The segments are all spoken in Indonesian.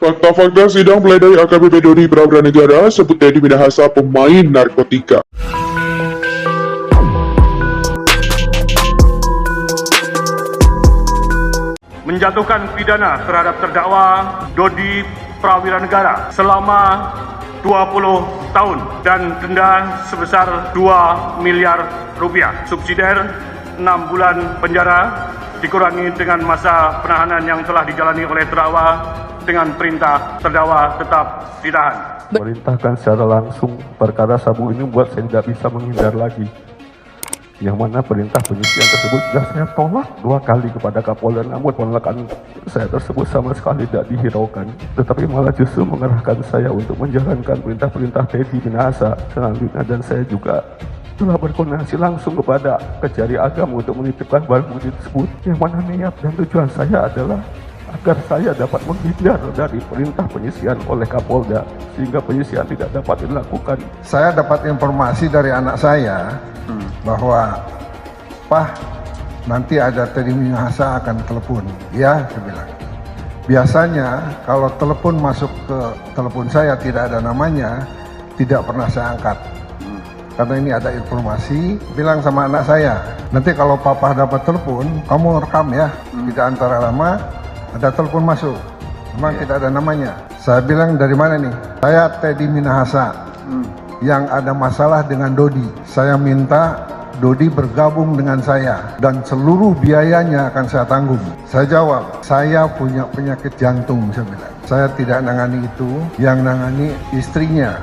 Fakta-fakta sidang pledoi AKBP Dodi Prawira sebut Teddy Minahasa pemain narkotika. Menjatuhkan pidana terhadap terdakwa Dodi Prawira selama 20 tahun dan denda sebesar 2 miliar rupiah. Subsidiar 6 bulan penjara dikurangi dengan masa penahanan yang telah dijalani oleh terdakwa dengan perintah terdakwa tetap ditahan. Merintahkan secara langsung perkara sabu ini membuat saya tidak bisa menghindar lagi. Yang mana perintah penyisian tersebut sudah saya tolak 2 kali kepada Kapolda, namun penolakan saya tersebut sama sekali tidak dihiraukan, tetapi malah justru mengarahkan saya untuk menjalankan perintah-perintah Teddy Minahasa selanjutnya. Dan saya juga telah berkoordinasi langsung kepada Kejari Agama untuk menitipkan barang bukti tersebut, yang mana niat dan tujuan saya adalah agar saya dapat menghindar dari perintah penyisian oleh Kapolda, sehingga penyisian tidak dapat dilakukan. Saya dapat informasi dari anak saya bahwa, "Pak, nanti ada Teddy Minahasa akan telepon." Ya, saya bilang. Biasanya kalau telepon masuk ke telepon saya tidak ada namanya, tidak pernah saya angkat. Karena ini ada informasi, bilang sama anak saya, "Nanti kalau papa dapat telepon, kamu rekam ya, tidak antara lama ada telepon masuk, memang tidak ada namanya." Saya bilang, "Dari mana nih?" "Saya Teddy Minahasa, yang ada masalah dengan Dodi. Saya minta Dodi bergabung dengan saya dan seluruh biayanya akan saya tanggung." Saya jawab, "Saya punya penyakit jantung," saya bilang. "Saya tidak nangani itu, yang nangani istrinya."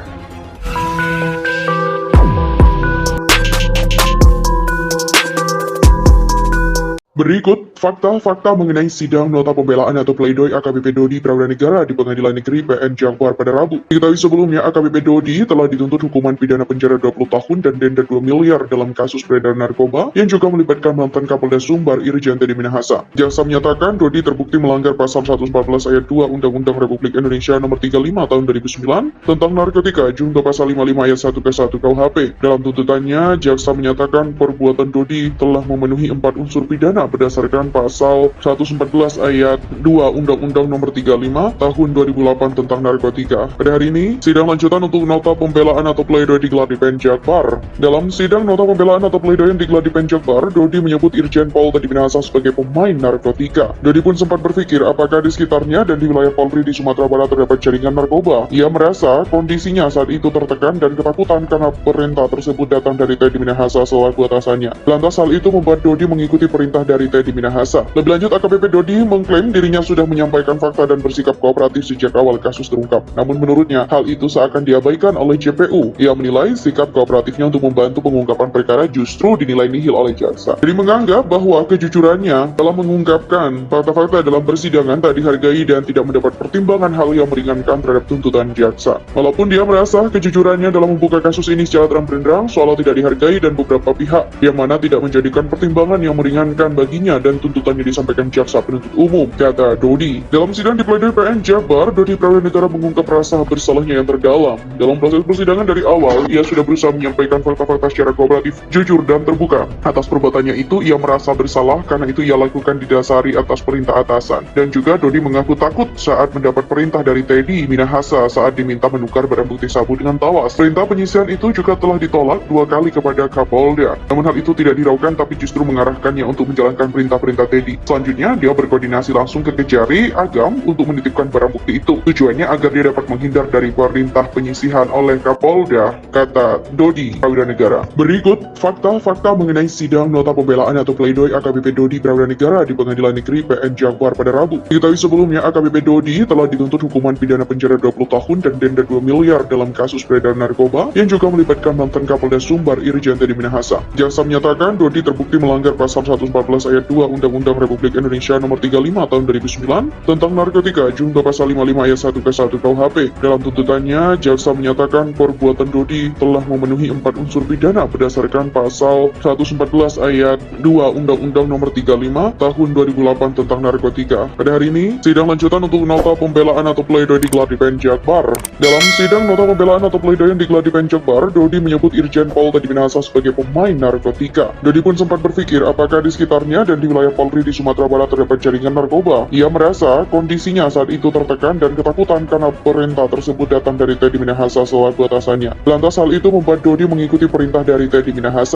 Berikut fakta-fakta mengenai sidang nota pembelaan atau pledoi AKBP Dodi Prawira di Pengadilan Negeri PN Jakbar pada Rabu. Diketahui sebelumnya AKBP Dodi telah dituntut hukuman pidana penjara 20 tahun dan denda 2 miliar dalam kasus peredaran narkoba yang juga melibatkan mantan Kapolda Sumbar Irjen Teddy Minahasa. Jaksa menyatakan Dodi terbukti melanggar pasal 114 ayat 2 Undang-Undang Republik Indonesia nomor 35 tahun 2009 tentang narkotika junto pasal 55 ayat 1 ke 1 KUHP. Dalam tuntutannya, jaksa menyatakan perbuatan Dodi telah memenuhi 4 unsur pidana berdasarkan pasal 114 ayat 2 Undang-Undang nomor 35 tahun 2008 tentang narkotika. Pada hari ini, sidang lanjutan untuk nota pembelaan atau pledoi digelar di PN Jakbar. Dalam sidang nota pembelaan atau pledoi yang digelar di PN Jakbar, Dodi menyebut Irjen Pol Teddy Minahasa sebagai pemain narkotika. Dodi pun sempat berpikir apakah di sekitarnya dan di wilayah Polri di Sumatera Barat terdapat jaringan narkoba. Ia merasa kondisinya saat itu tertekan dan ketakutan karena perintah tersebut datang dari Teddy Minahasa selaku atasannya. Lantas hal itu membuat Dodi mengikuti perintah dari Teddy Minahasa. Lebih lanjut, AKBP Dodi mengklaim dirinya sudah menyampaikan fakta dan bersikap kooperatif sejak awal kasus terungkap. Namun menurutnya, hal itu seakan diabaikan oleh JPU. Ia menilai sikap kooperatifnya untuk membantu pengungkapan perkara justru dinilai nihil oleh jaksa. Jadi menganggap bahwa kejujurannya dalam mengungkapkan fakta-fakta dalam persidangan tak dihargai dan tidak mendapat pertimbangan hal yang meringankan terhadap tuntutan jaksa. Walaupun dia merasa kejujurannya dalam membuka kasus ini secara terang benderang seolah tidak dihargai dan beberapa pihak yang mana tidak menjadikan pertimbangan yang meringankan baginya dan tuntutannya disampaikan jaksa penuntut umum, kata Dodi. Dalam sidang di pledoi PN Jakbar, Dodi Prawira mengungkap rasa bersalahnya yang terdalam. Dalam proses persidangan dari awal, ia sudah berusaha menyampaikan fakta-fakta secara kooperatif, jujur dan terbuka. Atas perbuatannya itu, ia merasa bersalah karena itu ia lakukan didasari atas perintah atasan. Dan juga Dodi mengaku takut saat mendapat perintah dari Teddy Minahasa saat diminta menukar barang bukti sabu dengan tawas. Perintah penyisian itu juga telah ditolak 2 kali kepada Kapolda. Namun hal itu tidak diraukan tapi justru mengarahkannya untuk menjalankan perintah-perintah Teddy. Selanjutnya, dia berkoordinasi langsung ke Kejari Agam untuk menitipkan barang bukti itu. Tujuannya agar dia dapat menghindar dari perintah penyisihan oleh Kapolda, kata Dodi Prawira. Berikut fakta-fakta mengenai sidang nota pembelaan atau pledoi AKBP Dodi Prawira di Pengadilan Negeri PN Jakbar pada Rabu. Diketahui sebelumnya AKBP Dodi telah dituntut hukuman pidana penjara 20 tahun dan denda 2 miliar dalam kasus peredaran narkoba yang juga melibatkan mantan Kapolda Sumbar Irjen Teddy Minahasa. Jaksa menyatakan Dodi terbukti melanggar pasal 114 ayat 2 Undang-Undang Republik Indonesia nomor 35 tahun 2009 tentang narkotika junto pasal 55 ayat 1 ke 1 KUHP. Dalam tuntutannya, jaksa menyatakan perbuatan Dodi telah memenuhi 4 unsur pidana berdasarkan pasal 114 ayat 2 Undang-Undang nomor 35 tahun 2008 tentang narkotika. Pada hari ini, sidang lanjutan untuk nota pembelaan atau pledoi digelar di PN Jakbar. Dalam sidang nota pembelaan atau pledoi yang digelar di PN Jakbar, Dodi menyebut Irjen Pol Teddy Minahasa sebagai pemain narkotika. Dodi pun sempat berpikir apakah di sekitarnya dan di wilayah Polri di Sumatera Barat terdapat jaringan narkoba. Ia merasa kondisinya saat itu tertekan dan ketakutan karena perintah tersebut datang dari Teddy Minahasa selaku atasannya. Lantas hal itu membuat Dodi mengikuti perintah dari Teddy Minahasa.